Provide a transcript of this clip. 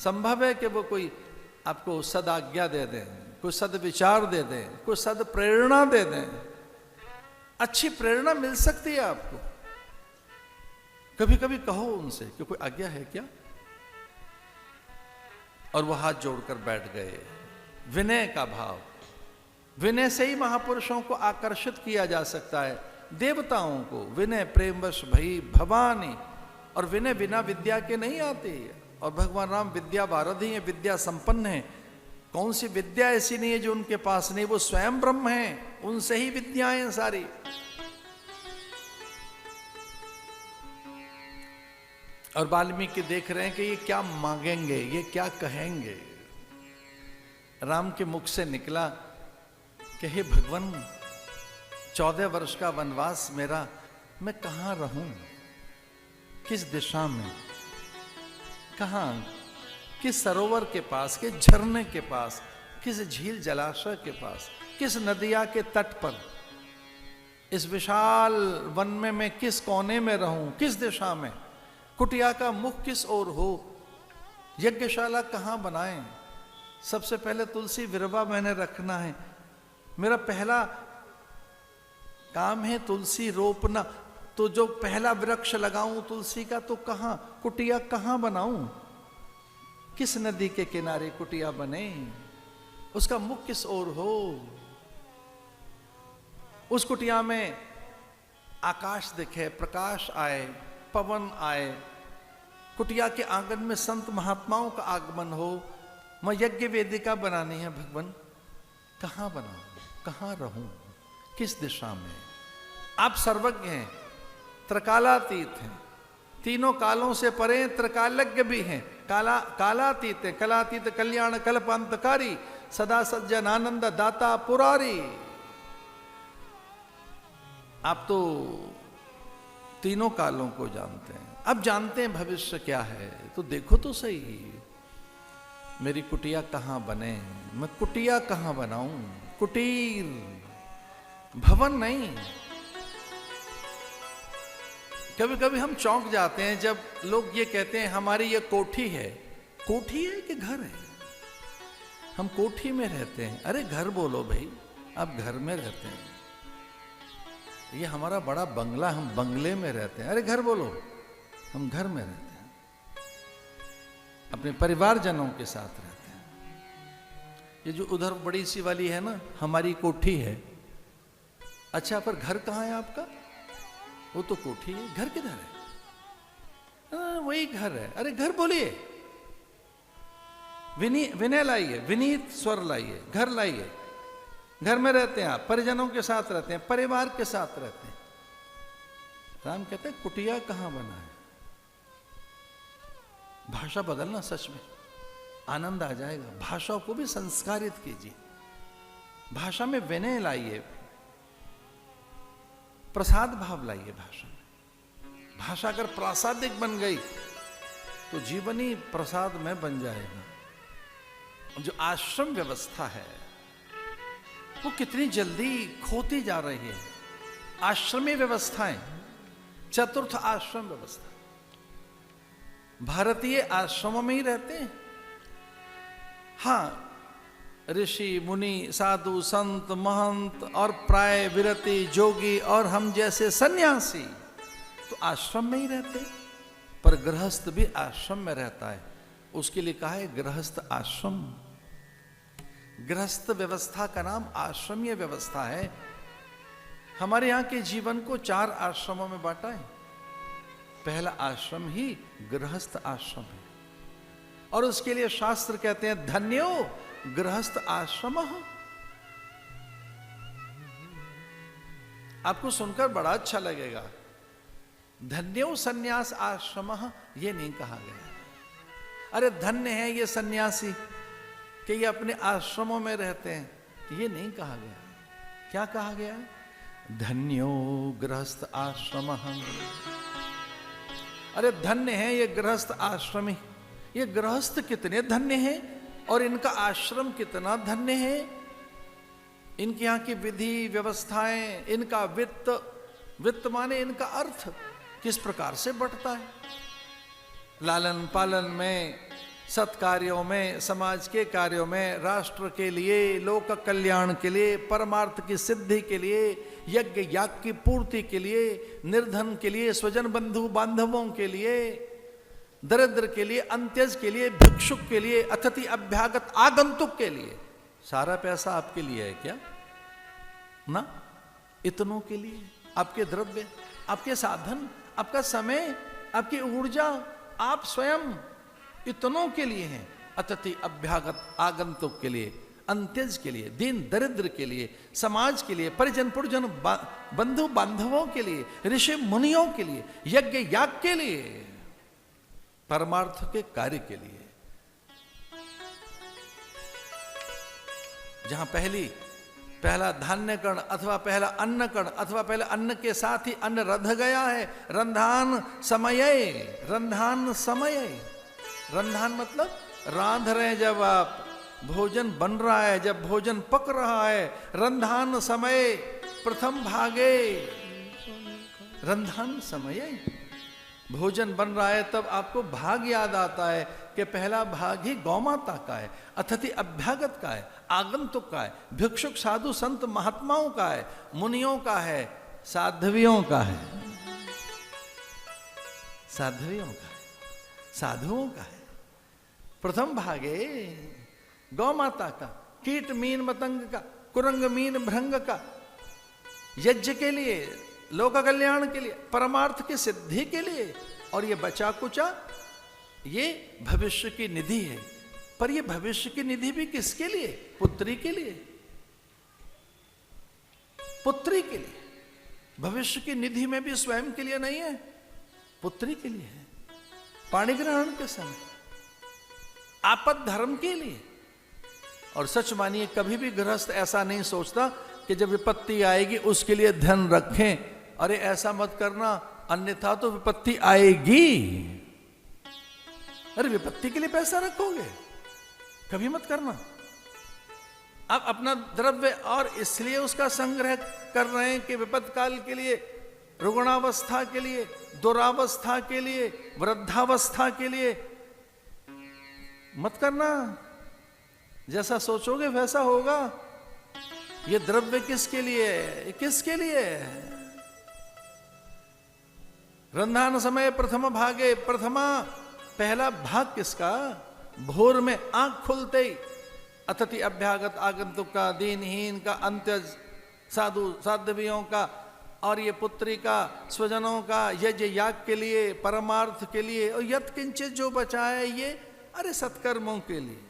संभव है कि वो कोई आपको सदाज्ञा दे दें, कोई सदविचार दे दें, कोई सद प्रेरणा दे दें। अच्छी प्रेरणा मिल सकती है आपको। कभी कभी कहो उनसे कि कोई आज्ञा है क्या, और वो हाथ जोड़कर बैठ गए। विनय का भाव, विनय से ही महापुरुषों को आकर्षित किया जा सकता है। देवताओं को विनय प्रेमवश भई भवानी, और विनय बिना विद्या के नहीं आती। और भगवान राम विद्या वारधि हैं, विद्या संपन्न है। कौन सी विद्या ऐसी नहीं है जो उनके पास नहीं, वो स्वयं ब्रह्म हैं, उनसे ही विद्याएं सारी। और वाल्मीकि देख रहे हैं कि ये क्या मांगेंगे, ये क्या कहेंगे। राम के मुख से निकला कि हे भगवान, 14 वर्ष का वनवास मेरा, मैं कहां रहूं, किस दिशा में, कहां, किस सरोवर के पास, किस झरने के पास, किस झील जलाशय के पास, किस नदिया के तट पर, इस विशाल वन में मैं किस कोने में रहूं, किस दिशा में, कुटिया का मुख किस ओर हो, यज्ञशाला कहां बनाएं। सबसे पहले तुलसी विरवा मैंने रखना है, मेरा पहला काम है तुलसी रोपना। तो जो पहला वृक्ष लगाऊं तुलसी का, तो कहां, कुटिया कहां बनाऊं, किस नदी के किनारे कुटिया बने, उसका मुख किस ओर हो। उस कुटिया में आकाश दिखे, प्रकाश आए, पवन आए, कुटिया के आंगन में संत महात्माओं का आगमन हो। मैं यज्ञ वेदिका बनानी है भगवान, कहां बनाऊं, कहां रहूं, किस दिशा में। आप सर्वज्ञ हैं, त्रिकालातीत हैं, तीनों कालों से परे त्रिकालज्ञ भी हैं। कालातीत है, कलातीत कल्याण कल्पांतकारी, सदा सज्जन आनंद दाता पुरारी। आप तो तीनों कालों को जानते हैं। अब जानते हैं भविष्य क्या है, तो देखो तो सही, मेरी कुटिया कहां बने, मैं कुटिया कहां बनाऊं। कुटीर, भवन नहीं। कभी कभी हम चौंक जाते हैं जब लोग ये कहते हैं हमारी ये कोठी है। कोठी है कि घर है? हम कोठी में रहते हैं। अरे घर बोलो भाई, आप घर में रहते हैं। ये हमारा बड़ा बंगला, हम बंगले में रहते हैं। अरे घर बोलो, हम घर में रहते हैं, अपने परिवारजनों के साथ रहते हैं। ये जो उधर बड़ी सी वाली है ना, हमारी कोठी है। अच्छा, पर घर कहाँ है आपका? वो तो कोठी है, घर किधर है? वही घर है। अरे घर बोलिए, विनय लाइए, विनीत स्वर लाइए, घर लाइए। घर में रहते हैं आप, परिजनों के साथ रहते हैं, परिवार के साथ रहते हैं। राम कहते हैं कुटिया कहां बना है। भाषा बदलना, सच में आनंद आ जाएगा। भाषा को भी संस्कारित कीजिए, भाषा में विनय लाइए, प्रसाद भाव लाइए भाषा में। भाषा अगर प्रासादिक बन गई तो जीवन ही प्रसाद में बन जाएगा। जो आश्रम व्यवस्था है वो कितनी जल्दी खोती जा रही है। आश्रमी व्यवस्थाएं, चतुर्थ आश्रम व्यवस्था, भारतीय आश्रमों में ही रहते हैं। हाँ, ऋषि मुनि साधु संत महंत और प्राय विरति जोगी और हम जैसे सन्यासी तो आश्रम में ही रहते, पर गृहस्थ भी आश्रम में रहता है। उसके लिए कहा है गृहस्थ आश्रम। गृहस्थ व्यवस्था का नाम आश्रमीय व्यवस्था है। हमारे यहां के जीवन को 4 आश्रमों में बांटा है। पहला आश्रम ही गृहस्थ आश्रम है, और उसके लिए शास्त्र कहते हैं धन्यो गृहस्थ आश्रम। आपको सुनकर बड़ा अच्छा लगेगा। धन्यो संन्यास आश्रम, ये नहीं कहा गया। अरे धन्य है ये सन्यासी कि ये अपने आश्रमों में रहते हैं, ये नहीं कहा गया। क्या कहा गया? धन्यो गृहस्थ आश्रम। अरे धन्य है ये गृहस्थ आश्रमी। ये गृहस्थ कितने धन्य हैं और इनका आश्रम कितना धन्य है। इनके यहाँ की विधि व्यवस्थाएं, इनका वित्त, वित्त माने इनका अर्थ किस प्रकार से बढ़ता है। लालन पालन में, सत्कार्यों में, समाज के कार्यों में, राष्ट्र के लिए, लोक कल्याण के लिए, परमार्थ की सिद्धि के लिए, यज्ञ याग की पूर्ति के लिए, निर्धन के लिए, स्वजन बंधु बांधवों के लिए, दरिद्र के लिए, अंत्यज के लिए, भिक्षुक के लिए, अतिथि अभ्यागत आगंतुक के लिए। सारा पैसा आपके लिए है क्या? ना, इतनों के लिए, आपके द्रव्य, आपके साधन, आपका समय, आपकी ऊर्जा, आप स्वयं इतनों के लिए हैं। अतिथि अभ्यागत आगंतुक के लिए, अंत्यज के लिए, दीन दरिद्र के लिए, समाज के लिए, परिजन पुरजन बंधु बांधवों के लिए, ऋषि मुनियों के लिए, यज्ञ याग के लिए, परमार्थ के कार्य के लिए। जहां पहला धान्य कण अथवा पहला अन्न कण अथवा पहले अन्न के साथ ही अन्न रध गया है। रंधान समये, रंधान समये, रंधान मतलब रांध रहे हैं, जब आप भोजन बन रहा है, जब भोजन पक रहा है, रंधान समय प्रथम भागे, रंधान समय भोजन बन रहा है, तब आपको भाग याद आता है कि पहला भाग ही गौमाता का है, अतिथि अभ्यागत का है, आगंतुक का है, भिक्षुक साधु संत महात्माओं का है, मुनियों का है, साध्वियों का है, साध्वियों का है, साधुओं का है। प्रथम भागे गौ माता का, कीट मीन मतंग का, कुरंग मीन भृंग का, यज्ञ के लिए, लोक कल्याण के लिए, परमार्थ की सिद्धि के लिए। और ये बचा कुचा ये भविष्य की निधि है। पर ये भविष्य की निधि भी किसके लिए? पुत्री के लिए, पुत्री के लिए। भविष्य की निधि में भी स्वयं के लिए नहीं है, पुत्री के लिए है। पाणी ग्रहण के समय, आपद धर्म के लिए। और सच मानिए, कभी भी गृहस्थ ऐसा नहीं सोचता कि जब विपत्ति आएगी उसके लिए धन रखें। अरे ऐसा मत करना, अन्यथा तो विपत्ति आएगी। अरे विपत्ति के लिए पैसा रखोगे, कभी मत करना। आप अपना द्रव्य और इसलिए उसका संग्रह कर रहे हैं कि विपत्त काल के लिए, रुग्णावस्था के लिए, दुरावस्था के लिए, वृद्धावस्था के लिए मत करना। जैसा सोचोगे वैसा होगा। ये द्रव्य किसके लिए है? किसके लिए है? रंधान समय प्रथम भागे, प्रथमा पहला भाग किसका? भोर में आंख खुलते ही अतिथि अभ्यागत आगंतुक का, दीनहीन का, अंत्यज साधु साध्वियों का, और ये पुत्री का, स्वजनों का, यज्ञ याग के लिए, परमार्थ के लिए। और यत्किंचित जो बचा है ये अरे सत्कर्मों के लिए।